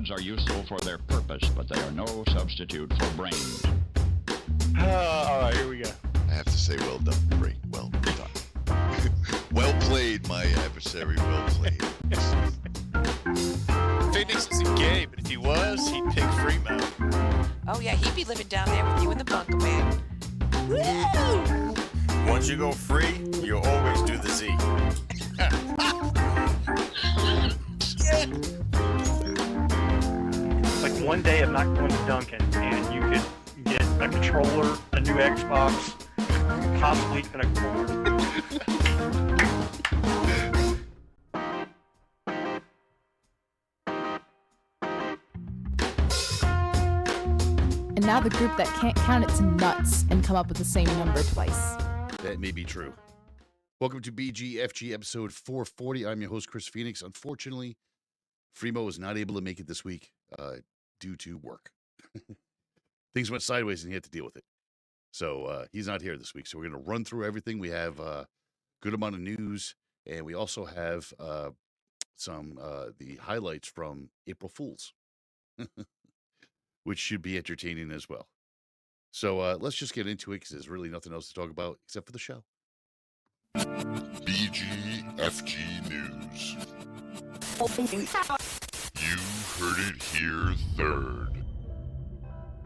iPads are useful for their purpose, but they are no substitute for brains. All right, here we go. I have to say, well done, Ray. Well done. Well played, my adversary. Well played. Phoenix isn't gay, but if he was, he'd pick Fremont. Oh yeah, he'd be living down there with you in the bunker, man. Woo! Once you go free, you always do the Z. Like one day I'm not going to Duncan, and you could get a controller, a new Xbox, possibly even a cord. And now the group that can't count its nuts and come up with the same number twice. That may be true. Welcome to BGFG episode 440. I'm your host, Chris Phoenix. Unfortunately, Fremo is not able to make it this week due to work. Things went sideways and he had to deal with it. So he's not here this week. So we're going to run through everything. We have a good amount of news, and we also have some the highlights from April Fools, which should be entertaining as well. So let's just get into it because there's really nothing else to talk about except for the show. BGFG News. You heard it here third.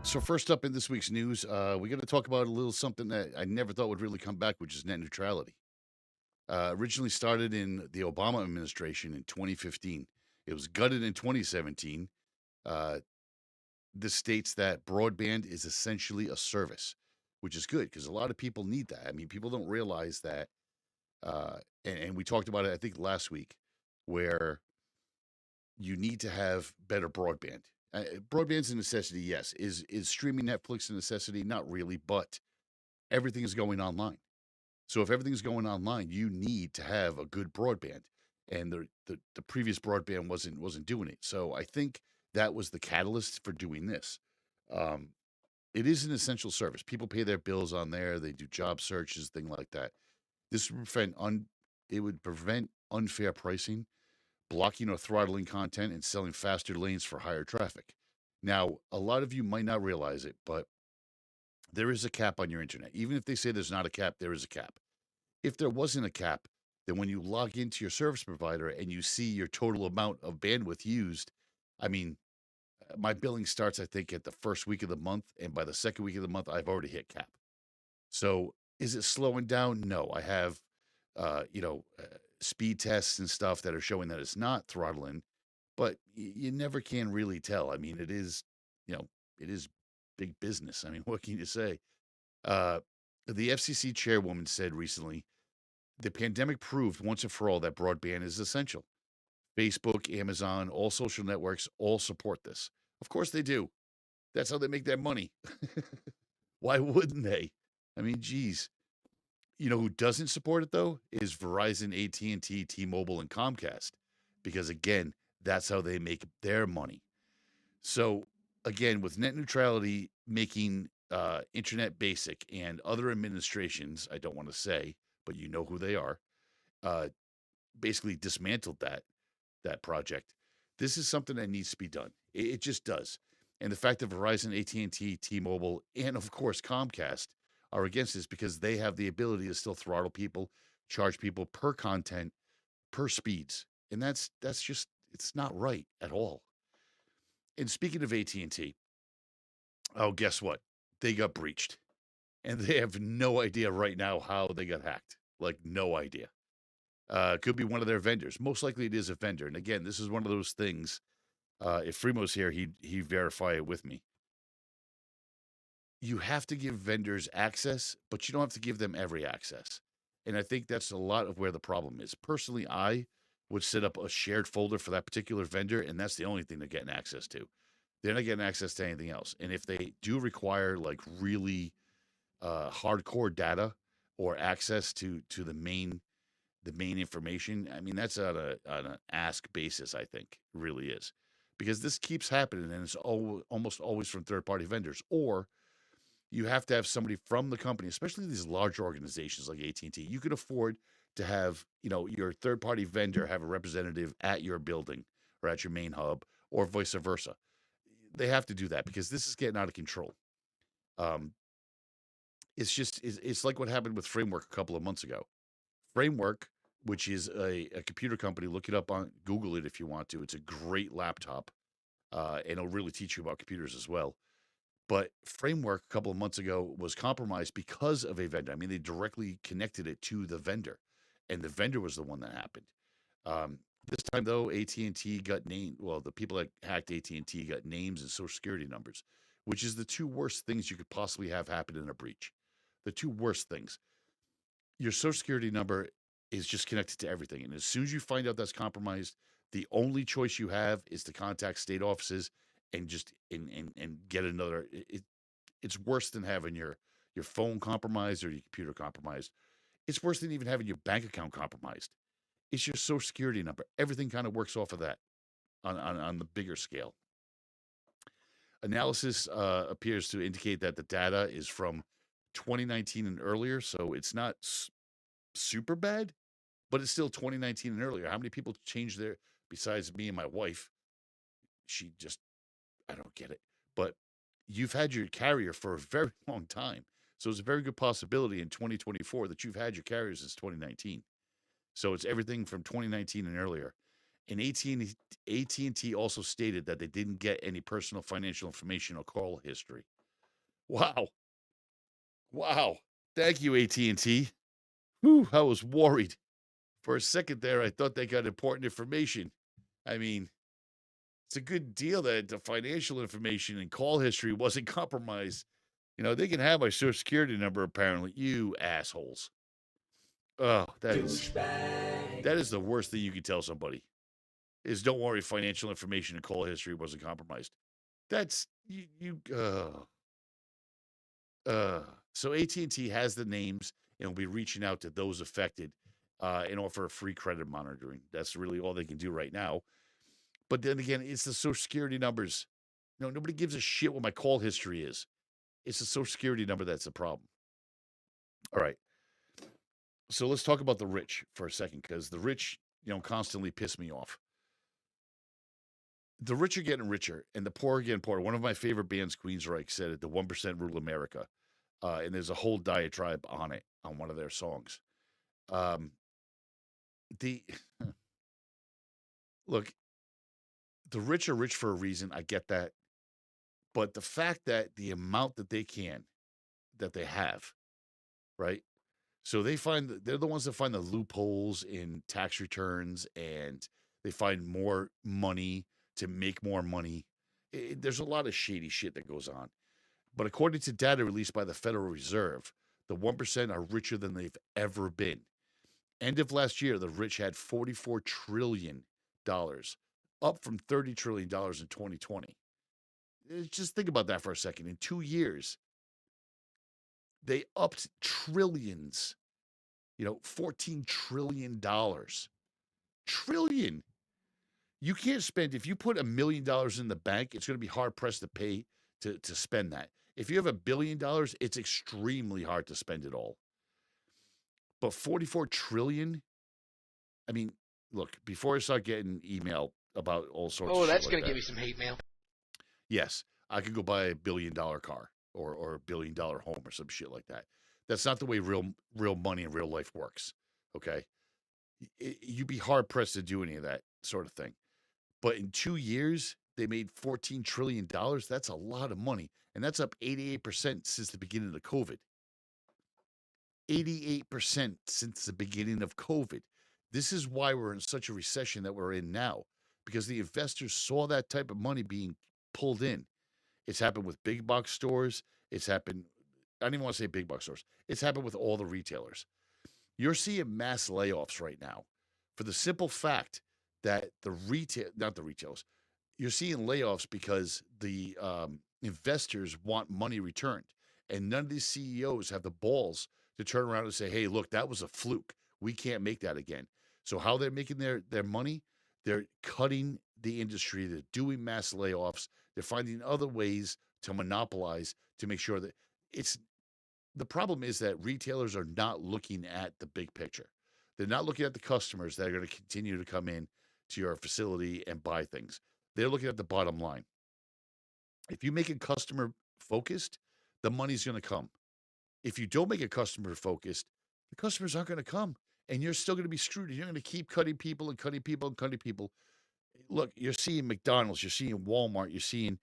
So first up in this week's news, we're going to talk about a little something that I never thought would really come back, which is net neutrality. Originally started in the Obama administration in 2015. It was gutted in 2017. This states that broadband is essentially a service, which is good because a lot of people need that. I mean, people don't realize that. And we talked about it, I think, last week, where you need to have better broadband. Broadband's a necessity, yes. Is streaming Netflix a necessity? Not really, but everything is going online. So if everything's going online, you need to have a good broadband. And the previous broadband wasn't doing it. So I think that was the catalyst for doing this. It is an essential service. People pay their bills on there. They do job searches, things like that. This would prevent unfair pricing, blocking or throttling content, and selling faster lanes for higher traffic. Now, a lot of you might not realize it, but there is a cap on your internet. Even if they say there's not a cap, there is a cap. If there wasn't a cap, then when you log into your service provider and you see your total amount of bandwidth used, I mean, my billing starts, I think, at the first week of the month, and by the second week of the month, I've already hit cap. So is it slowing down? No, I have, speed tests and stuff that are showing that it's not throttling, but you never can really tell. I mean, it is big business. I mean, what can you say? The FCC chairwoman said recently, the pandemic proved once and for all that broadband is essential. Facebook, Amazon, all social networks all support this. Of course they do. That's how they make their money. Why wouldn't they? I mean, geez. You know who doesn't support it, though, is Verizon, AT&T, T-Mobile, and Comcast. Because, again, that's how they make their money. So, again, with net neutrality making internet basic and other administrations, I don't want to say, but you know who they are, basically dismantled that project. This is something that needs to be done. It just does. And the fact that Verizon, AT&T, T-Mobile, and, of course, Comcast are against this because they have the ability to still throttle people, charge people per content, per speeds. And that's just, it's not right at all. And speaking of AT&T, oh, guess what? They got breached. And they have no idea right now how they got hacked. Like, no idea. Could be one of their vendors. Most likely it is a vendor. And again, this is one of those things, if Fremo's here, he'd verify it with me. You have to give vendors access, but you don't have to give them every access. And I think that's a lot of where the problem is. Personally, I would set up a shared folder for that particular vendor, and that's the only thing they're getting access to. They're not getting access to anything else. And if they do require like really hardcore data or access to the main information, I mean, that's on an ask basis, I think, really is. Because this keeps happening, and it's almost always from third-party vendors. Or you have to have somebody from the company, especially these large organizations like AT&T. You can afford to have, your third-party vendor have a representative at your building or at your main hub or vice versa. They have to do that because this is getting out of control. It's like what happened with Framework a couple of months ago. Framework, which is a computer company, look it up on Google it if you want to. It's a great laptop, and it'll really teach you about computers as well. But Framework a couple of months ago was compromised because of a vendor. I mean, they directly connected it to the vendor, and the vendor was the one that happened. This time, though, AT&T got named. Well, the people that hacked AT&T got names and social security numbers, which is the two worst things you could possibly have happen in a breach. The two worst things. Your social security number is just connected to everything. And as soon as you find out that's compromised, the only choice you have is to contact state offices and just and get another. It's worse than having your phone compromised or your computer compromised. It's worse than even having your bank account compromised. It's your social security number. Everything kind of works off of that on the bigger scale. Analysis appears to indicate that the data is from 2019 and earlier, so it's not super bad, but it's still 2019 and earlier. How many people changed their, besides me and my wife? I don't get it. But you've had your carrier for a very long time. So it's a very good possibility in 2024 that you've had your carrier since 2019. So it's everything from 2019 and earlier. And AT&T also stated that they didn't get any personal financial information or call history. Wow. Thank you, AT&T. Whew, I was worried. For a second there, I thought they got important information. I mean, it's a good deal that the financial information and call history wasn't compromised. You know, they can have my social security number, apparently. You assholes. Oh, that is the worst thing you can tell somebody. Is don't worry, financial information and call history wasn't compromised. That's so AT&T has the names and will be reaching out to those affected and offer free credit monitoring. That's really all they can do right now. But then again, it's the social security numbers. No, nobody gives a shit what my call history is. It's the social security number that's the problem. All right. So let's talk about the rich for a second, because the rich, constantly piss me off. The rich are getting richer, and the poor are getting poorer. One of my favorite bands, Queensryche, said it, the 1% rule America. And there's a whole diatribe on it, on one of their songs. Look, the rich are rich for a reason. I get that. But the fact that the amount that they have, right? So they're the ones that find the loopholes in tax returns, and they find more money to make more money. There's a lot of shady shit that goes on. But according to data released by the Federal Reserve, the 1% are richer than they've ever been. End of last year, the rich had $44 trillion, up from $30 trillion in 2020. Just think about that for a second. In 2 years, they upped trillions, $14 trillion. Trillion. You can't spend, if you put $1 million in the bank, it's going to be hard pressed to pay to spend that. If you have $1 billion, it's extremely hard to spend it all. But 44 trillion, I mean, look, before I start getting email about all sorts of shit that's like going to that, give me some hate mail. yes, I could go buy $1 billion car or $1 billion home or some shit like that. That's not the way real money in real life works, okay? You'd be hard-pressed to do any of that sort of thing. But in 2 years, they made $14 trillion. That's a lot of money. And that's up 88% since the beginning of COVID. 88% since the beginning of COVID. This is why we're in such a recession that we're in now, because the investors saw that type of money being pulled in. It's happened with big box stores. It's happened, I don't even want to say big box stores. It's happened with all the retailers. You're seeing mass layoffs right now for the simple fact that not the retailers, you're seeing layoffs because the investors want money returned. And none of these CEOs have the balls to turn around and say, hey, look, that was a fluke. We can't make that again. So how they're making their money, they're cutting the industry. They're doing mass layoffs. They're finding other ways to monopolize to make sure that the problem is that retailers are not looking at the big picture. They're not looking at the customers that are going to continue to come in to your facility and buy things. They're looking at the bottom line. If you make it customer focused, the money's going to come. If you don't make it customer focused, the customers aren't going to come, and you're still going to be screwed. You're going to keep cutting people and cutting people and cutting people. Look, you're seeing McDonald's, you're seeing Walmart, you're seeing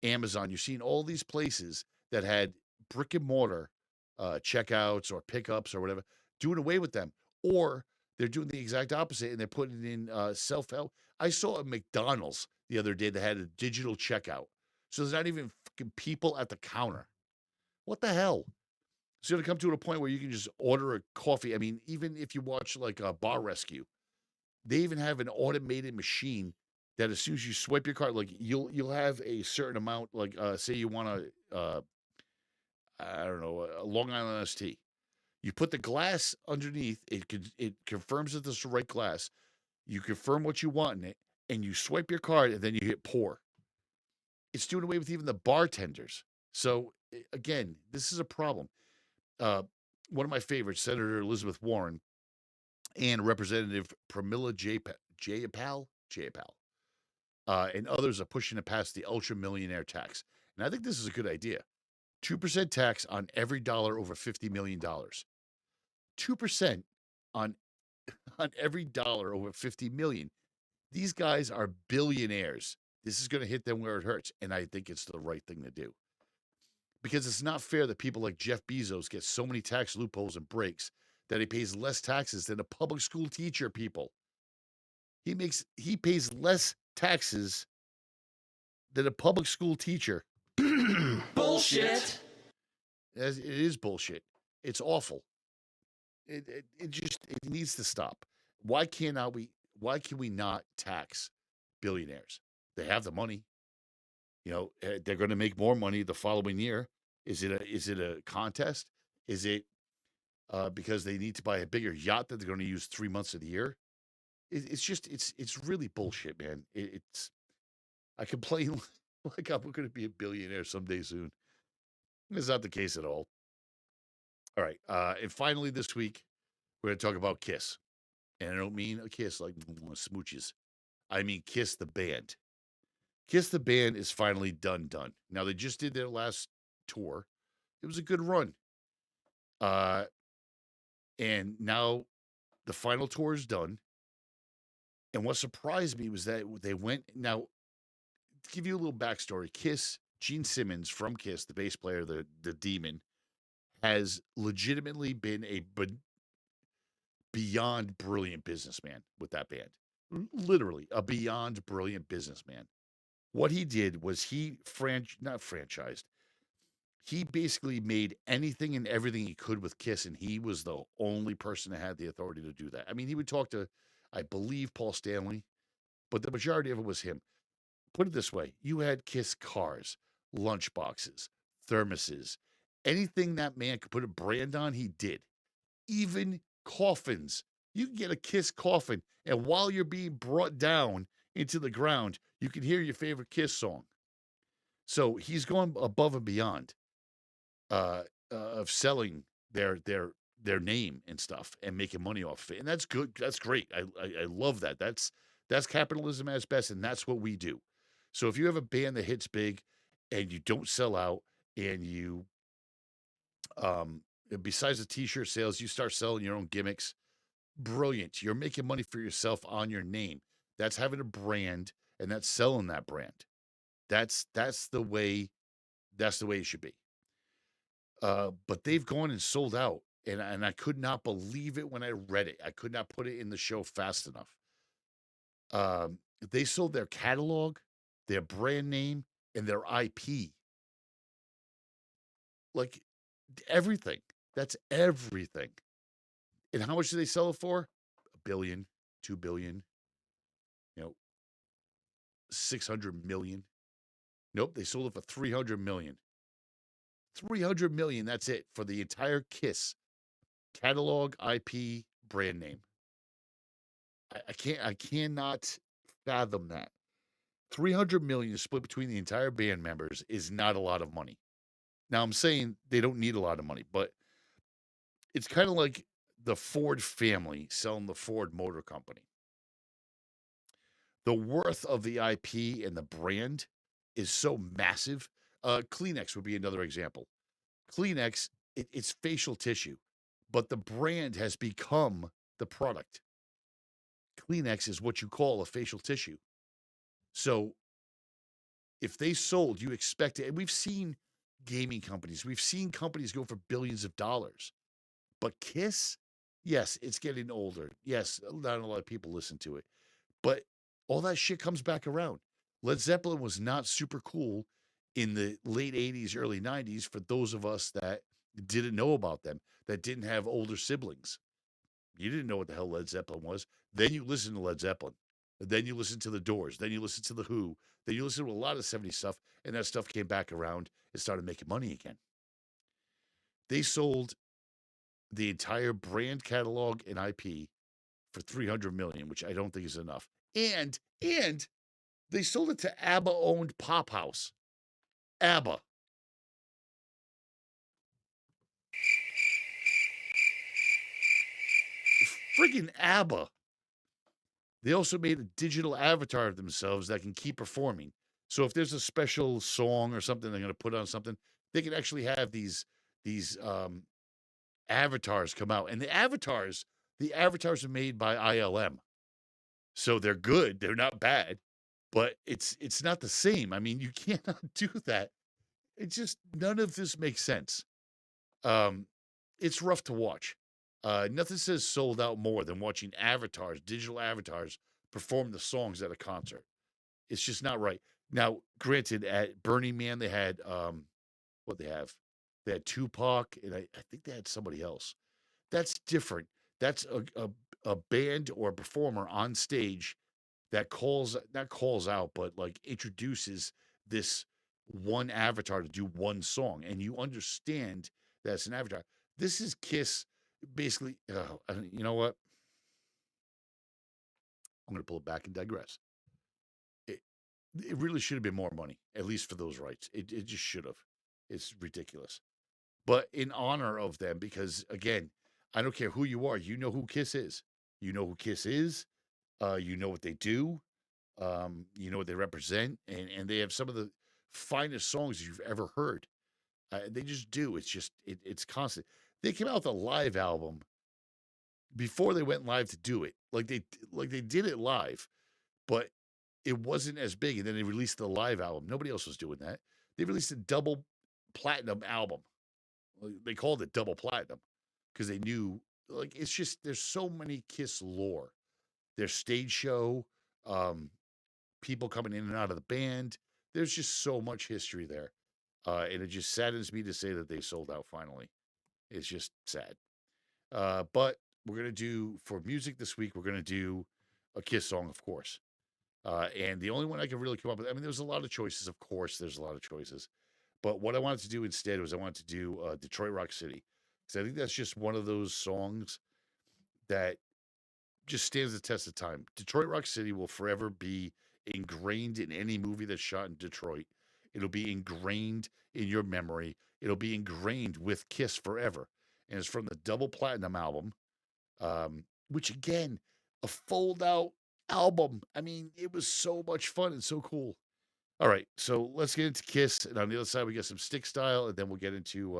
Amazon, you're seeing all these places that had brick and mortar checkouts or pickups or whatever, doing away with them. Or they're doing the exact opposite and they're putting in self-help. I saw a McDonald's the other day that had a digital checkout. So there's not even fucking people at the counter. What the hell? It's going to come to a point where you can just order a coffee. I mean, even if you watch like a Bar Rescue, they even have an automated machine that as soon as you swipe your card, like you'll have a certain amount, like say you want a I don't know, a Long Island iced tea. You put the glass underneath, it confirms that it's the right glass. You confirm what you want in it, and you swipe your card, and then you hit pour. It's doing away with even the bartenders. So again, this is a problem. One of my favorites, Senator Elizabeth Warren and Representative Pramila Jayapal, and others are pushing to pass the ultra millionaire tax. And I think this is a good idea. 2% tax on every dollar over $50 million. 2% on every dollar over 50 million. These guys are billionaires. This is going to hit them where it hurts. And I think it's the right thing to do. Because it's not fair that people like Jeff Bezos get so many tax loopholes and breaks that he pays less taxes than a public school teacher, people. He pays less taxes than a public school teacher. Bullshit. It is bullshit. It's awful. It needs to stop. Why can we not tax billionaires? They have the money. You know, they're going to make more money the following year. Is it a contest? Is it because they need to buy a bigger yacht that they're going to use 3 months of the year? It's really bullshit, man. I complain like I'm going to be a billionaire someday soon. It's not the case at all. All right. And finally this week, we're going to talk about Kiss. And I don't mean a kiss like smooches. I mean Kiss the band. Kiss the band is finally done. Now, they just did their last tour. It was a good run. And now the final tour is done. And what surprised me was that they went... Now, to give you a little backstory, Kiss, Gene Simmons from Kiss, the bass player, the Demon, has legitimately been a beyond brilliant businessman with that band. Literally, a beyond brilliant businessman. What he did was he not franchised. He basically made anything and everything he could with Kiss, and he was the only person that had the authority to do that. I mean, he would talk to, I believe, Paul Stanley, but the majority of it was him. Put it this way. You had Kiss cars, lunchboxes, thermoses, anything that man could put a brand on, he did. Even coffins. You can get a Kiss coffin, and while you're being brought down into the ground, you can hear your favorite Kiss song. So he's going above and beyond of selling their name and stuff and making money off of it. And that's good. That's great. I love that. That's capitalism at its best, and that's what we do. So if you have a band that hits big and you don't sell out and you besides the t-shirt sales, you start selling your own gimmicks, brilliant. You're making money for yourself on your name. That's having a brand, and that's selling that brand. That's the way it should be. But they've gone and sold out, and I could not believe it when I read it. I could not put it in the show fast enough. They sold their catalog, their brand name, and their IP. Like everything. That's everything. And how much do they sell it for? $1 billion, $2 billion, 600 million. Nope, they sold it for 300 million. 300 million, that's it for the entire Kiss catalog, IP, brand name. I cannot fathom that. 300 million split between the entire band members is not a lot of money. Now, I'm saying they don't need a lot of money, but it's kind of like the Ford family selling the Ford Motor Company. The worth of the IP and the brand is so massive. Kleenex would be another example. Kleenex, it's facial tissue, but the brand has become the product. Kleenex is what you call a facial tissue. So if they sold, you expect it. And we've seen gaming companies, we've seen companies go for billions of dollars. But Kiss, yes, it's getting older. Yes, not a lot of people listen to it. But all that shit comes back around. Led Zeppelin was not super cool in the late 80s, early 90s for those of us that didn't know about them, that didn't have older siblings. You didn't know what the hell Led Zeppelin was. Then you listen to Led Zeppelin. Then you listen to The Doors. Then you listen to The Who. Then you listen to a lot of 70s stuff, and that stuff came back around and started making money again. They sold the entire brand catalog and IP for $300 million, which I don't think is enough. And they sold it to ABBA-owned Pop House. ABBA. Friggin' ABBA. They also made a digital avatar of themselves that can keep performing. So if there's a special song or something they're going to put on something, they can actually have these avatars come out. And the avatars are made by ILM. So they're good. They're not bad. But it's not the same. I mean, you cannot do that. It's just none of this makes sense. It's rough to watch. Nothing says sold out more than watching avatars, digital avatars, perform the songs at a concert. It's just not right. Now, granted, at Burning Man, they had what they have. They had Tupac, and I think they had somebody else. That's different. That's a band or a performer on stage that not calls out, but like introduces this one avatar to do one song, and you understand that's an avatar. This is Kiss, basically. You know what? I'm going to pull it back and digress. It really should have been more money, at least for those rights. It just should have. It's ridiculous. But in honor of them, because again, I don't care who you are, you know who Kiss is. You know who Kiss is. You know what they do. You know what they represent, and they have some of the finest songs you've ever heard. They just do. It's just it's constant. They came out with a live album before they went live to do it. Like they did it live, but it wasn't as big. And then they released the live album. Nobody else was doing that. They released a double platinum album. They called it double platinum because they knew, like, it's just there's so many Kiss lore. Their stage show, people coming in and out of the band. There's just so much history there. And it just saddens me to say that they sold out finally. It's just sad. But we're going to do, for music this week, we're going to do a Kiss song, of course. And the only one I can really come up with, I mean, there's a lot of choices, of course, there's a lot of choices. But what I wanted to do instead was I wanted to do Detroit Rock City. Because I think that's just one of those songs that just stands the test of time. Detroit Rock City will forever be ingrained in any movie that's shot in Detroit. It'll be ingrained in your memory. It'll be ingrained with Kiss forever. And it's from the double platinum album, which again, a fold out album. I mean, it was so much fun and so cool. All right, so let's get into Kiss, and on the other side we got some stick style, and then we'll get into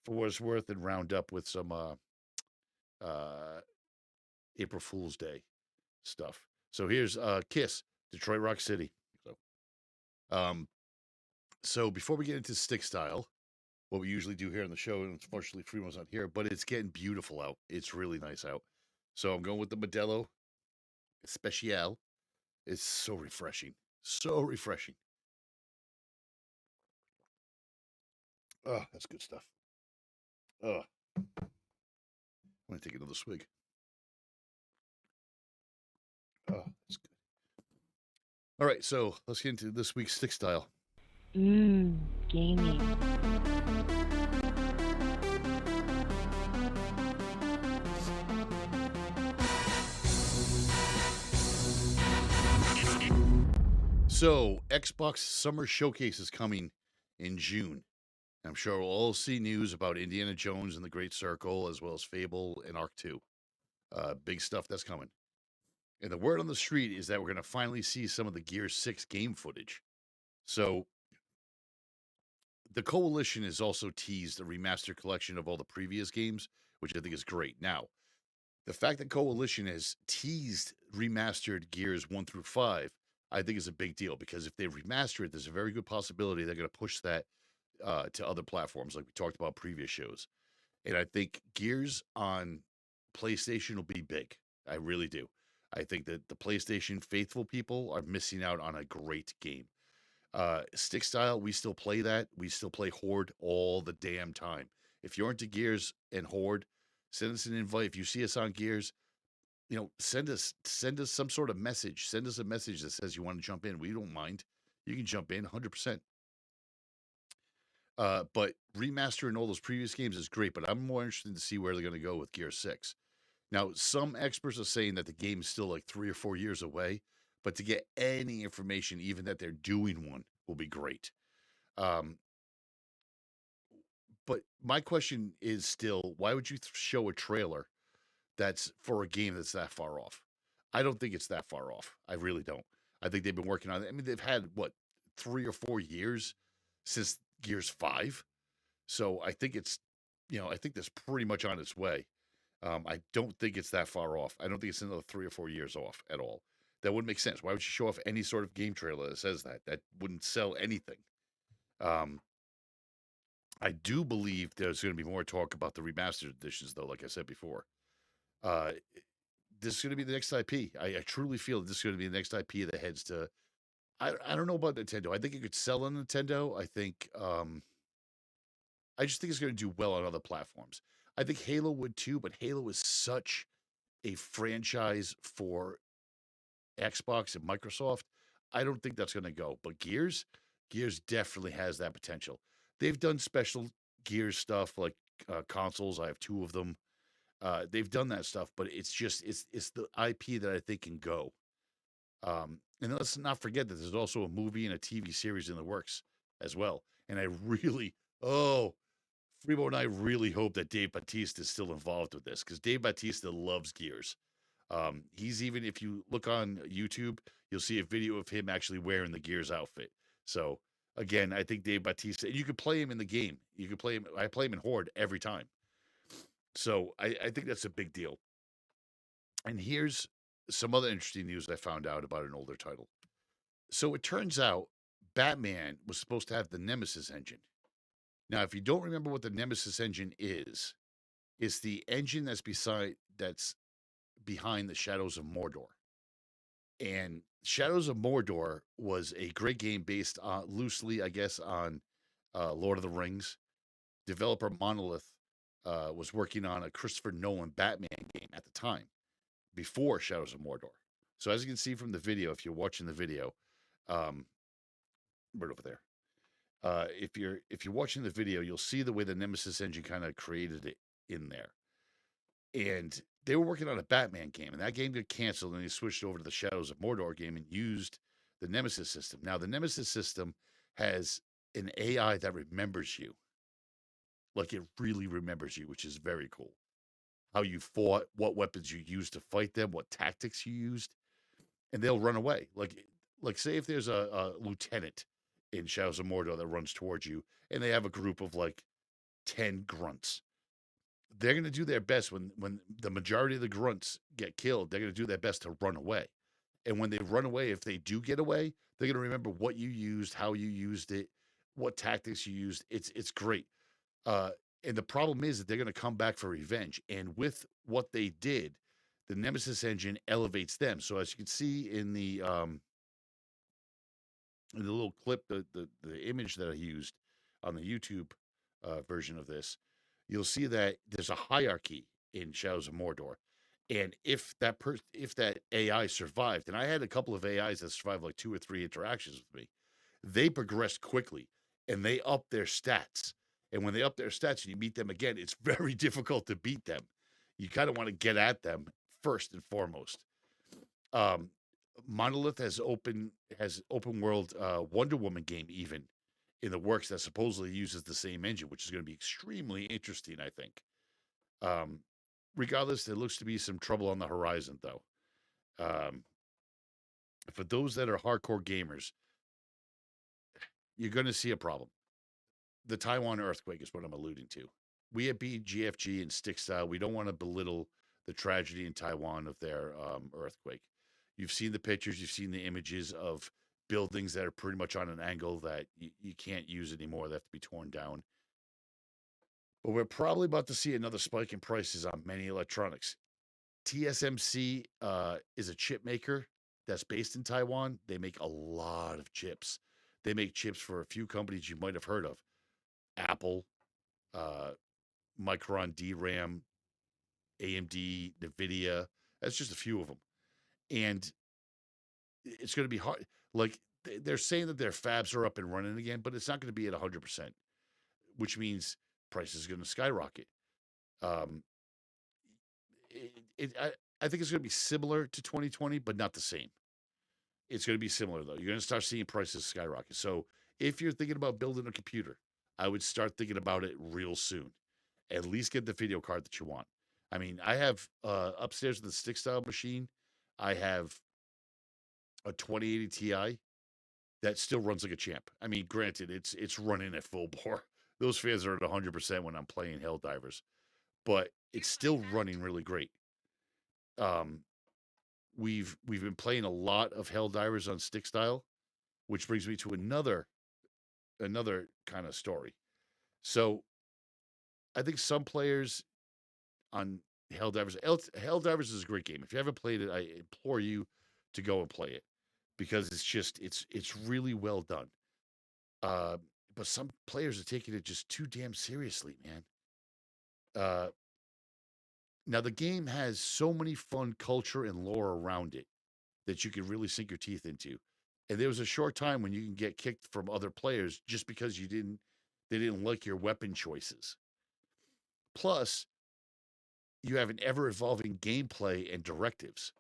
For What It's Worth and round up with some April Fool's Day stuff. So here's Kiss, Detroit Rock City. So before we get into stick style, what we usually do here on the show, and unfortunately Freeman's not here, but it's getting beautiful out. It's really nice out. So I'm going with the Modelo Especial. It's so refreshing. So refreshing. Oh, that's good stuff. Oh, I'm going to take another swig. Oh, that's good. All right, so let's get into this week's stick style. Gaming. So, Xbox Summer Showcase is coming in June. I'm sure we'll all see news about Indiana Jones and the Great Circle, as well as Fable and Arc 2. Big stuff that's coming. And the word on the street is that we're going to finally see some of the Gears 6 game footage. So the Coalition has also teased a remastered collection of all the previous games, which I think is great. Now, the fact that Coalition has teased remastered Gears 1 through 5, I think is a big deal, because if they remaster it, there's a very good possibility they're going to push that to other platforms, like we talked about previous shows. And I think Gears on PlayStation will be big. I really do. I think that the PlayStation faithful people are missing out on a great game. Stick style, we still play that. We still play Horde all the damn time. If you're into Gears and Horde, send us an invite. If you see us on Gears, send us some sort of message. Send us a message that says you want to jump in. We don't mind. You can jump in 100%. But remastering all those previous games is great, but I'm more interested to see where they're going to go with Gear 6. Now, some experts are saying that the game is still like 3 or 4 years away, but to get any information, even that they're doing one, will be great. But my question is still, why would you show a trailer that's for a game that's that far off? I don't think it's that far off. I really don't. I think they've been working on it. I mean, they've had, 3 or 4 years since Gears 5. So I think I think that's pretty much on its way. I don't think it's that far off. I don't think it's another 3 or 4 years off at all. That wouldn't make sense. Why would you show off any sort of game trailer that says that? That wouldn't sell anything. I do believe there's going to be more talk about the remastered editions, though, like I said before. This is going to be the next IP. I truly feel that this is going to be the next IP that heads to... I don't know about Nintendo. I think it could sell on Nintendo. I think... I just think it's going to do well on other platforms. I think Halo would too, but Halo is such a franchise for Xbox and Microsoft. I don't think that's going to go. But Gears definitely has that potential. They've done special Gears stuff like consoles. I have 2 of them. They've done that stuff, but it's the IP that I think can go. And let's not forget that there's also a movie and a TV series in the works as well. And I really, Freebo and I really hope that Dave Bautista is still involved with this, because Dave Bautista loves Gears. He's even, if you look on YouTube, you'll see a video of him actually wearing the Gears outfit. So again, I think Dave Bautista, you could play him in the game. You could play him. I play him in Horde every time. So I think that's a big deal. And here's some other interesting news I found out about an older title. So it turns out Batman was supposed to have the Nemesis engine. Now, if you don't remember what the Nemesis engine is, it's the engine that's behind the Shadows of Mordor. And Shadows of Mordor was a great game based on, loosely, I guess, on Lord of the Rings. Developer Monolith was working on a Christopher Nolan Batman game at the time, before Shadows of Mordor. So as you can see from the video, if you're watching the video, right over there. If you're watching the video, you'll see the way the Nemesis engine kind of created it in there. And they were working on a Batman game, and that game got canceled, and they switched over to the Shadows of Mordor game and used the Nemesis system. Now, the Nemesis system has an AI that remembers you. Like, it really remembers you, which is very cool. How you fought, what weapons you used to fight them, what tactics you used, and they'll run away. Like say if there's a lieutenant in Shadows of Mordor that runs towards you, and they have a group of like 10 grunts. They're going to do their best when the majority of the grunts get killed. They're going to do their best to run away. And when they run away, if they do get away, they're going to remember what you used, how you used it, what tactics you used. It's great. And the problem is that they're going to come back for revenge. And with what they did, the Nemesis engine elevates them. So as you can see in the little clip, the image that I used on the YouTube version of this, you'll see that there's a hierarchy in Shadows of Mordor. And if that AI survived, and I had a couple of AIs that survived like 2 or 3 interactions with me, they progressed quickly and they up their stats. And when they up their stats and you meet them again, it's very difficult to beat them. You kind of want to get at them first and foremost. Monolith has open world Wonder Woman game even in the works that supposedly uses the same engine, which is going to be extremely interesting, I think. Regardless, there looks to be some trouble on the horizon, though. For those that are hardcore gamers, you're going to see a problem. The Taiwan earthquake is what I'm alluding to. We at BGFG and Stick Style, we don't want to belittle the tragedy in Taiwan of their earthquake. You've seen the pictures, you've seen the images of buildings that are pretty much on an angle that you can't use anymore. They have to be torn down. But we're probably about to see another spike in prices on many electronics. TSMC is a chip maker that's based in Taiwan. They make a lot of chips. They make chips for a few companies you might have heard of. Apple, Micron DRAM, AMD, NVidia. That's just a few of them. And it's going to be hard. Like, they're saying that their fabs are up and running again, but it's not going to be at 100%, which means prices are going to skyrocket. I think it's going to be similar to 2020, but not the same. It's going to be similar, though. You're going to start seeing prices skyrocket. So if you're thinking about building a computer, I would start thinking about it real soon. At least get the video card that you want. I mean, I have upstairs in the Stick Style machine, I have a 2080 Ti that still runs like a champ. I mean, granted, it's running at full bore. Those fans are at 100% when I'm playing Helldivers, but it's still running really great. We've been playing a lot of Helldivers on Stick Style, which brings me to another kind of story. So I think some players on Helldivers is a great game. If you haven't played it, I implore you to go and play it because it's really well done. But some players are taking it just too damn seriously, man. Now the game has so many fun culture and lore around it that you can really sink your teeth into. And there was a short time when you can get kicked from other players just because they didn't like your weapon choices. Plus, you have an ever-evolving gameplay and directives.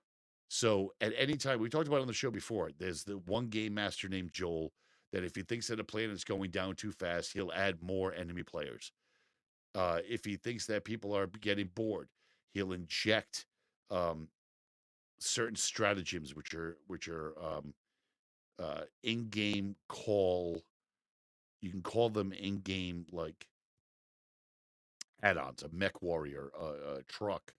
So at any time, we talked about it on the show before, there's the one game master named Joel that if he thinks that a planet's going down too fast, he'll add more enemy players. If he thinks that people are getting bored, he'll inject certain stratagems, which are in-game call. You can call them in-game like add-ons, a mech warrior, a truck,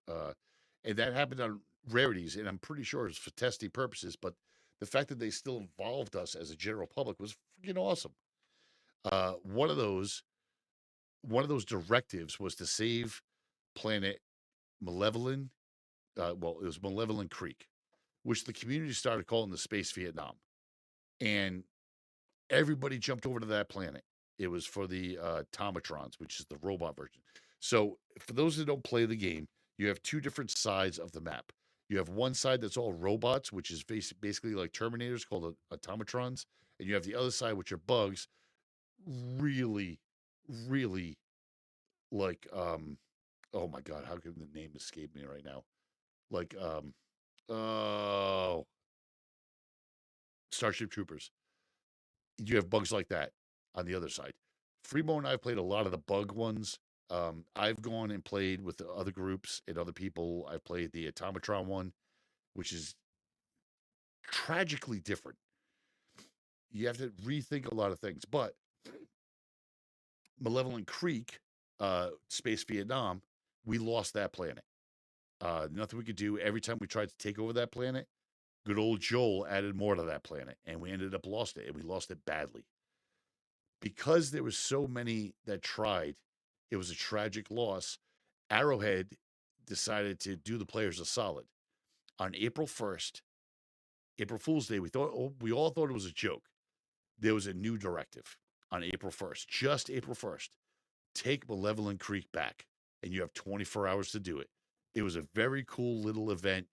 and that happened on rarities, and I'm pretty sure it's for testing purposes. But the fact that they still involved us as a general public was freaking awesome. One of those directives was to save planet Malevolent. Well, it was Malevolent Creek, which the community started calling the Space Vietnam, and everybody jumped over to that planet. It was for the Tomatrons, which is the robot version. So for those that don't play the game, you have two different sides of the map. You have one side that's all robots, which is basically like Terminators called automatrons. And you have the other side, which are bugs. Really, really like, oh my God, how can the name escape me right now? Like, oh, Starship Troopers. You have bugs like that on the other side. Freemo and I have played a lot of the bug ones. I've gone and played with the other groups and other people. I've played the Automatron one, which is tragically different. You have to rethink a lot of things. But Malevolent Creek, Space Vietnam, we lost that planet. Nothing we could do. Every time we tried to take over that planet, good old Joel added more to that planet, and we ended up lost it, and we lost it badly. Because there was so many that tried, it was a tragic loss. Arrowhead decided to do the players a solid. On April 1st, April Fool's Day, we all thought it was a joke. There was a new directive on April 1st, just April 1st. Take Malevolent Creek back, and you have 24 hours to do it. It was a very cool little event,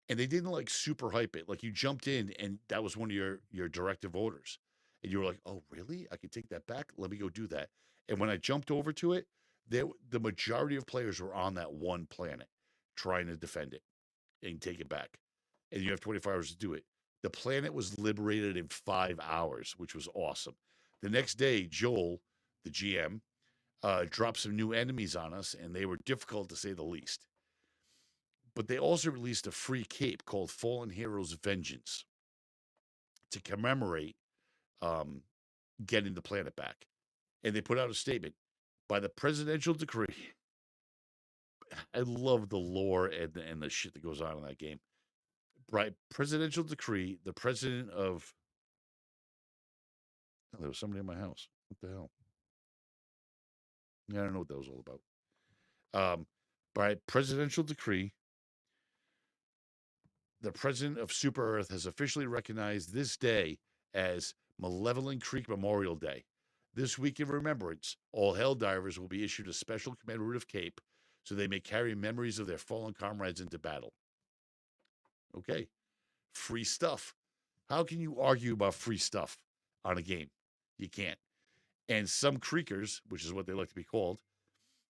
and they didn't like super hype it. Like you jumped in, and that was one of your directive orders. And you were like, oh, really? I can take that back? Let me go do that. And when I jumped over to it, the majority of players were on that one planet trying to defend it and take it back. And you have 24 hours to do it. The planet was liberated in 5 hours, which was awesome. The next day, Joel, the GM, dropped some new enemies on us, and they were difficult to say the least. But they also released a free cape called Fallen Heroes Vengeance to commemorate getting the planet back. And they put out a statement by the presidential decree. I love the lore and the shit that goes on in that game. By presidential decree, the president of... Oh, there was somebody in my house. What the hell? Yeah, I don't know what that was all about. By presidential decree, the president of Super Earth has officially recognized this day as Malevolent Creek Memorial Day. This week in remembrance, all Helldivers will be issued a special commemorative cape so they may carry memories of their fallen comrades into battle. Okay. Free stuff. How can you argue about free stuff on a game? You can't. And some creekers, which is what they like to be called,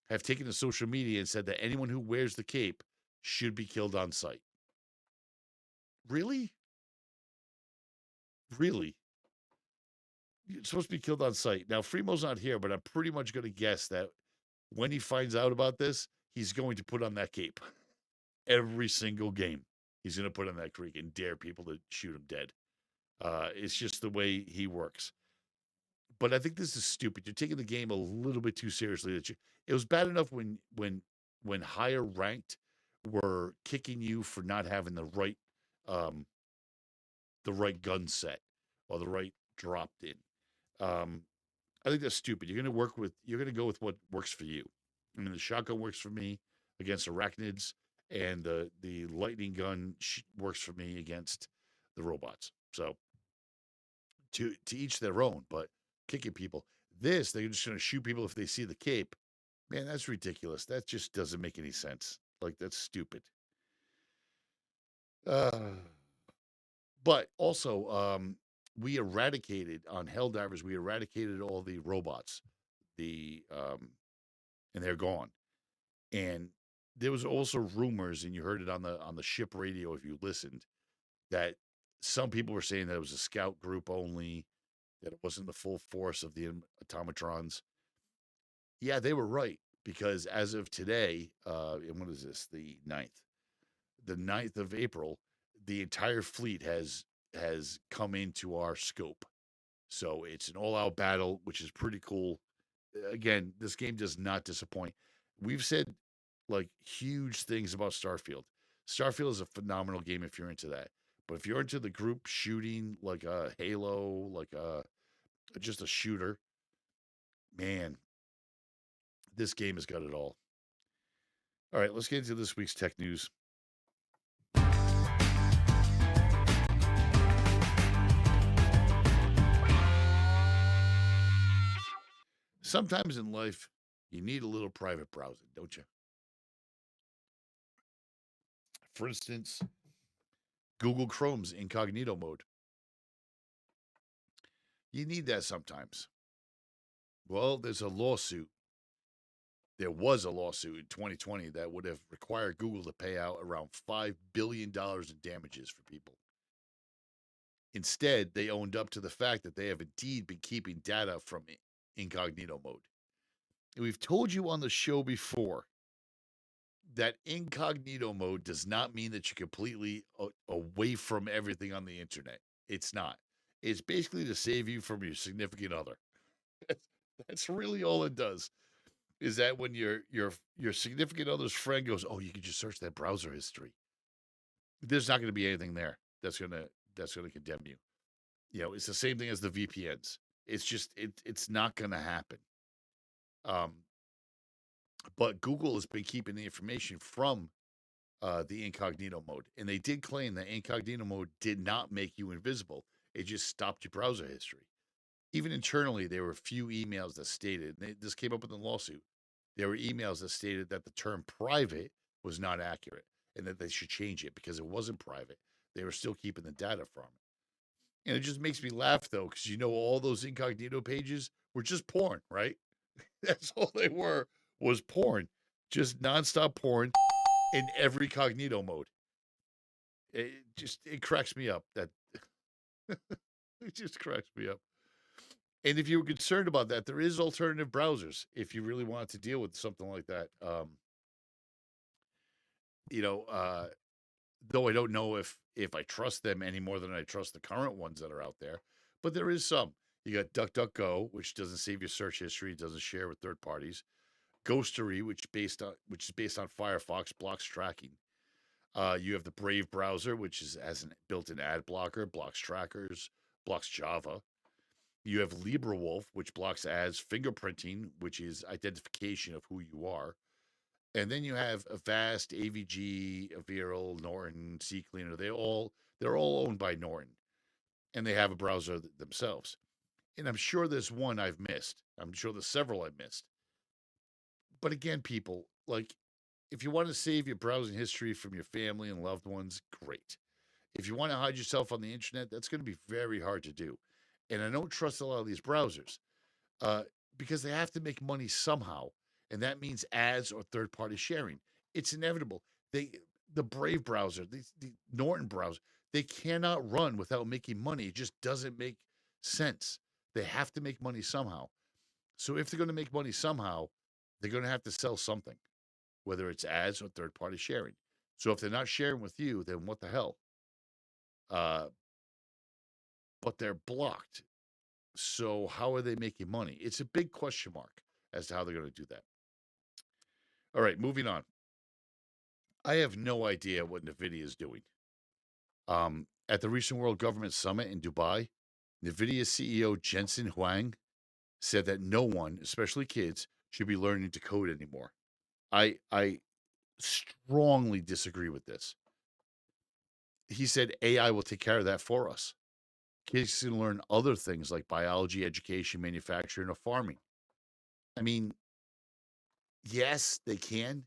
have taken to social media and said that anyone who wears the cape should be killed on sight. Really? Really? You're supposed to be killed on sight. Now, Freemo's not here, but I'm pretty much going to guess that when he finds out about this, he's going to put on that cape. Every single game, he's going to put on that creek and dare people to shoot him dead. It's just the way he works. But I think this is stupid. You're taking the game a little bit too seriously. It was bad enough when higher ranked were kicking you for not having the right gun set or the right dropped in. I think that's stupid. You're going to go with what works for you. I mean, the shotgun works for me against arachnids, and the lightning gun works for me against the robots. So to each their own, but kicking people. They're just going to shoot people if they see the cape. Man, that's ridiculous. That just doesn't make any sense. Like, that's stupid. But also, we eradicated on Helldivers. We eradicated all the robots, and they're gone. And there was also rumors, and you heard it on the ship radio if you listened, that some people were saying that it was a scout group only, that it wasn't the full force of the automatrons. Yeah, they were right, because as of today, and what is this, the 9th? The 9th of April, the entire fleet has come into our scope. So it's an all-out battle, which is pretty cool. Again, this game does not disappoint. We've said, like, huge things about Starfield. Starfield is a phenomenal game if you're into that. But if you're into the group shooting, like a Halo, like just a shooter, man, this game has got it all. All right, let's get into this week's tech news. Sometimes in life, you need a little private browsing, don't you? For instance, Google Chrome's incognito mode. You need that sometimes. Well, there's a lawsuit. There was a lawsuit in 2020 that would have required Google to pay out around $5 billion in damages for people. Instead, they owned up to the fact that they have indeed been keeping data from incognito mode. And we've told you on the show before that incognito mode does not mean that you're completely away from everything on the internet. It's not. It's basically to save you from your significant other. That's really all it does. Is that when your significant other's friend goes, "Oh, you can just search that browser history." There's not going to be anything there that's going to condemn you. You know, it's the same thing as the VPNs. It's just it's not going to happen. But Google has been keeping the information from the incognito mode, and they did claim that incognito mode did not make you invisible. It just stopped your browser history. Even internally, there were a few emails that stated, and this came up in the lawsuit, there were emails that stated that the term private was not accurate and that they should change it because it wasn't private. They were still keeping the data from it. And it just makes me laugh, though, because all those incognito pages were just porn, right? That's all they were, was porn. Just nonstop porn in every cognito mode. It cracks me up. That it just cracks me up. And if you were concerned about that, there is alternative browsers if you really wanted to deal with something like that. though I don't know if I trust them any more than I trust the current ones that are out there, but there is some. You got DuckDuckGo, which doesn't save your search history, doesn't share with third parties. Ghostery, which is based on Firefox, blocks tracking. You have the Brave browser, which has an built-in ad blocker, blocks trackers, blocks Java. You have LibreWolf, which blocks ads, fingerprinting, which is identification of who you are. And then you have Avast, AVG, Aviral, Norton, CCleaner. They're all owned by Norton, and they have a browser themselves. And I'm sure there's one I've missed. I'm sure there's several I've missed. But again, people, like, if you want to save your browsing history from your family and loved ones, great. If you want to hide yourself on the internet, that's going to be very hard to do. And I don't trust a lot of these browsers uh, because they have to make money somehow, and that means ads or third-party sharing. It's inevitable. The Brave browser, the Norton browser, they cannot run without making money. It just doesn't make sense. They have to make money somehow. So if they're going to make money somehow, they're going to have to sell something, whether it's ads or third-party sharing. So if they're not sharing with you, then what the hell? But they're blocked. So how are they making money? It's a big question mark as to how they're going to do that. All right, moving on. I have no idea what NVIDIA is doing. At the recent World Government Summit in Dubai, NVIDIA CEO Jensen Huang said that no one, especially kids, should be learning to code anymore. I strongly disagree with this. He said AI will take care of that for us. Kids can learn other things like biology, education, manufacturing, or farming. I mean, yes, they can.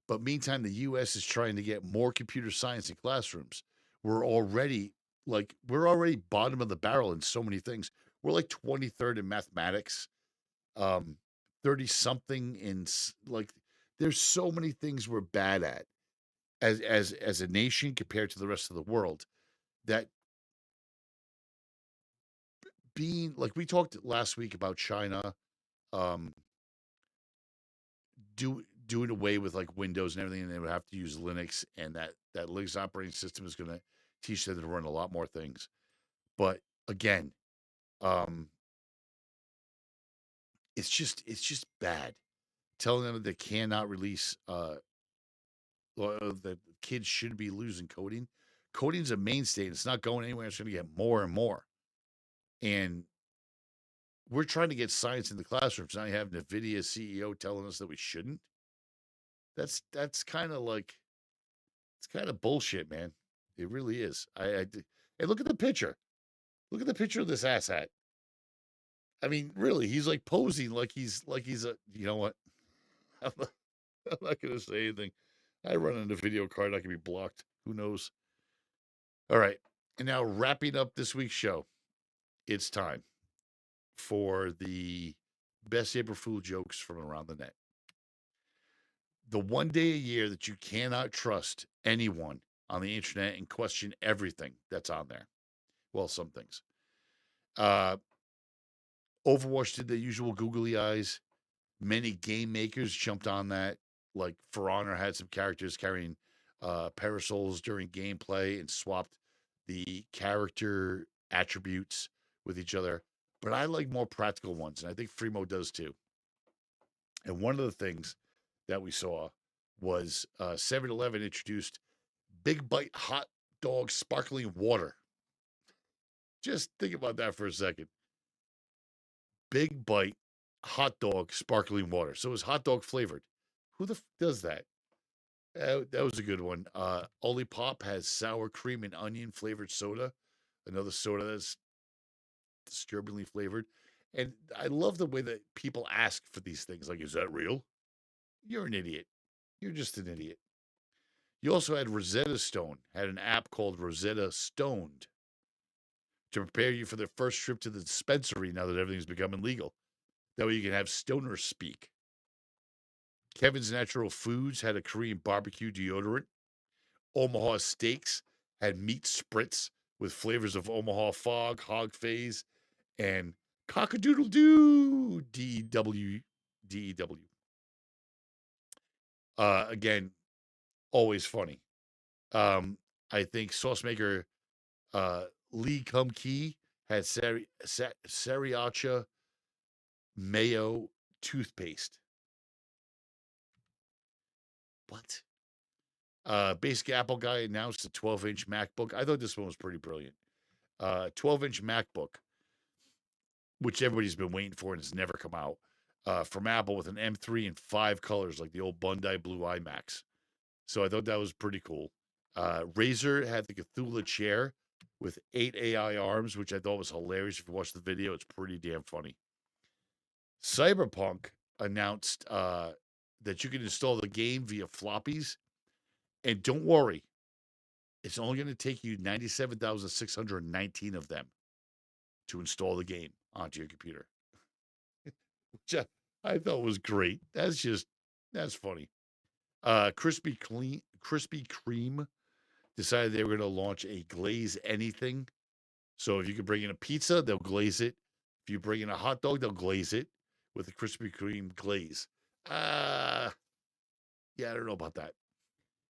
But meantime, the U.S. is trying to get more computer science in classrooms. We're already bottom of the barrel in so many things. We're like 23rd in mathematics, 30 something in like. There's so many things we're bad at as a nation compared to the rest of the world. That being like we talked last week about China, um, doing away with like Windows and everything, and they would have to use Linux, and that Linux operating system is going to teach them to run a lot more things. But again, um, it's just bad. Telling them that they cannot release that kids should be losing coding. Coding's a mainstay, and it's not going anywhere. It's going to get more and more. And we're trying to get science in the classrooms. Now you have NVIDIA CEO telling us that we shouldn't. That's kind of like it's kind of bullshit, man. It really is. And look at the picture. Look at the picture of this asshat. I mean, really, he's like posing like he's a. You know what? I'm not going to say anything. I run into video card. I can be blocked. Who knows? All right. And now wrapping up this week's show, it's time for the best April Fool jokes from around the net. The one day a year that you cannot trust anyone on the internet and question everything that's on there. Well, some things. Overwatch did the usual googly eyes. Many game makers jumped on that. Like For Honor had some characters carrying parasols during gameplay and swapped the character attributes with each other. But I like more practical ones, and I think Fremo does too. And one of the things that we saw was 7-Eleven introduced Big Bite hot dog sparkling water. Just think about that for a second. Big Bite hot dog sparkling water. So it was hot dog flavored. Who the does that? That was a good one. Olipop has sour cream and onion flavored soda. Another soda that's disturbingly flavored. And I love the way that people ask for these things. Like, is that real? You're an idiot. You're just an idiot. You also had Rosetta Stone, had an app called Rosetta Stoned to prepare you for the first trip to the dispensary now that everything's becoming legal. That way you can have stoners speak. Kevin's Natural Foods had a Korean barbecue deodorant. Omaha Steaks had meat spritz with flavors of Omaha Fog, Hog Phase, and Cockadoodle-Doo, D-E-W. Again, always funny. I think sauce maker Lee Kum Kee had sriracha mayo toothpaste. What? Basic Apple guy announced a 12-inch MacBook. I thought this one was pretty brilliant. 12-inch MacBook, which everybody's been waiting for and has never come out, from Apple with an M3 in 5 colors, like the old Bondi Blue iMacs. So I thought that was pretty cool. Razer had the Cthulhu chair with 8 AI arms, which I thought was hilarious. If you watch the video, it's pretty damn funny. Cyberpunk announced that you can install the game via floppies. And don't worry, it's only going to take you 97,619 of them to install the game onto your computer. Which I thought was great. That's funny. Krispy Kreme decided they were going to launch a glaze anything. So if you can bring in a pizza, they'll glaze it. If you bring in a hot dog, they'll glaze it with a Krispy Kreme glaze. Yeah, I don't know about that.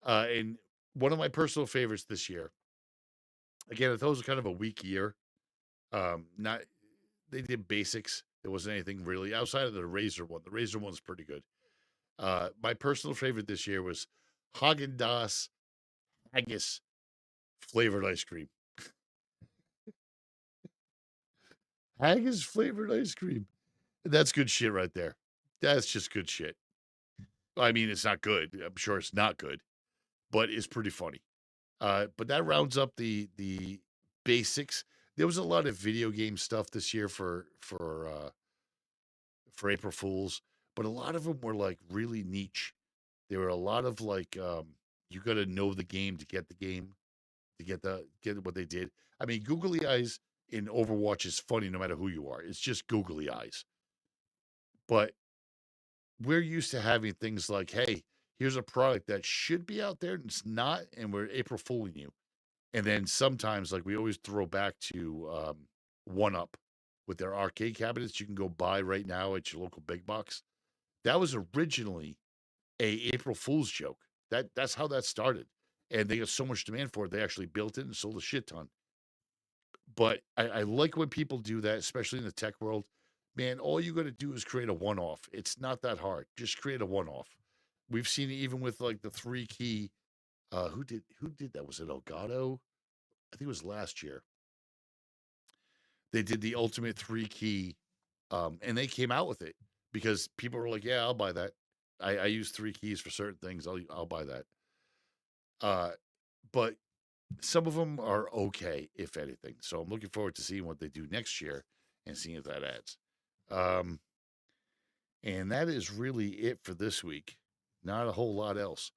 And one of my personal favorites this year, again, I thought it was kind of a weak year. They did basics. There wasn't anything really outside of the Razer one. The Razer one's pretty good. My personal favorite this year was Haagen-Dazs haggis flavored ice cream. Haggis flavored ice cream. That's good shit right there. That's just good shit. I mean, it's not good. I'm sure it's not good, but it's pretty funny. But that rounds up the basics. There was a lot of video game stuff this year for April Fools, but a lot of them were like really niche. There were a lot of like you got to know the game to get the game, to get what they did. I mean, googly eyes in Overwatch is funny no matter who you are. It's just googly eyes. But we're used to having things like, hey, here's a product that should be out there and it's not, and we're April Fooling you. And then sometimes, like, we always throw back to 1UP with their arcade cabinets you can go buy right now at your local big box. That was originally a April Fool's joke. That's how that started. And they got so much demand for it, they actually built it and sold a shit ton. But I like when people do that, especially in the tech world. Man, all you got to do is create a one-off. It's not that hard. Just create a one-off. We've seen it even with like the 3-key. Who did that? Was it Elgato? I think it was last year. They did the ultimate 3-key, and they came out with it because people were like, "Yeah, I'll buy that. I use 3 keys for certain things. I'll buy that." But some of them are okay, if anything. So I'm looking forward to seeing what they do next year and seeing if that adds. And that is really it for this week. Not a whole lot else.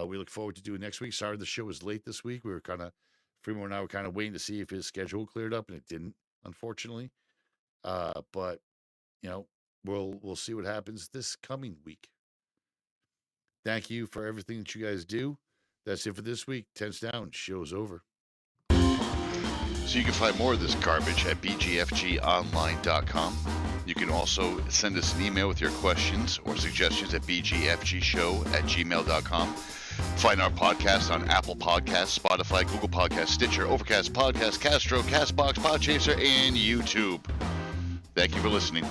We look forward to doing next week. Sorry the show was late this week. Fremont and I were kind of waiting to see if his schedule cleared up, and it didn't, unfortunately. But you know, we'll see what happens this coming week. Thank you for everything that you guys do. That's it for this week. Tense down. Show's over. So you can find more of this garbage at bgfgonline.com. You can also send us an email with your questions or suggestions at bgfgshow@gmail.com. Find our podcast on Apple Podcasts, Spotify, Google Podcasts, Stitcher, Overcast, Podcast, Castro, Castbox, Podchaser, and YouTube. Thank you for listening.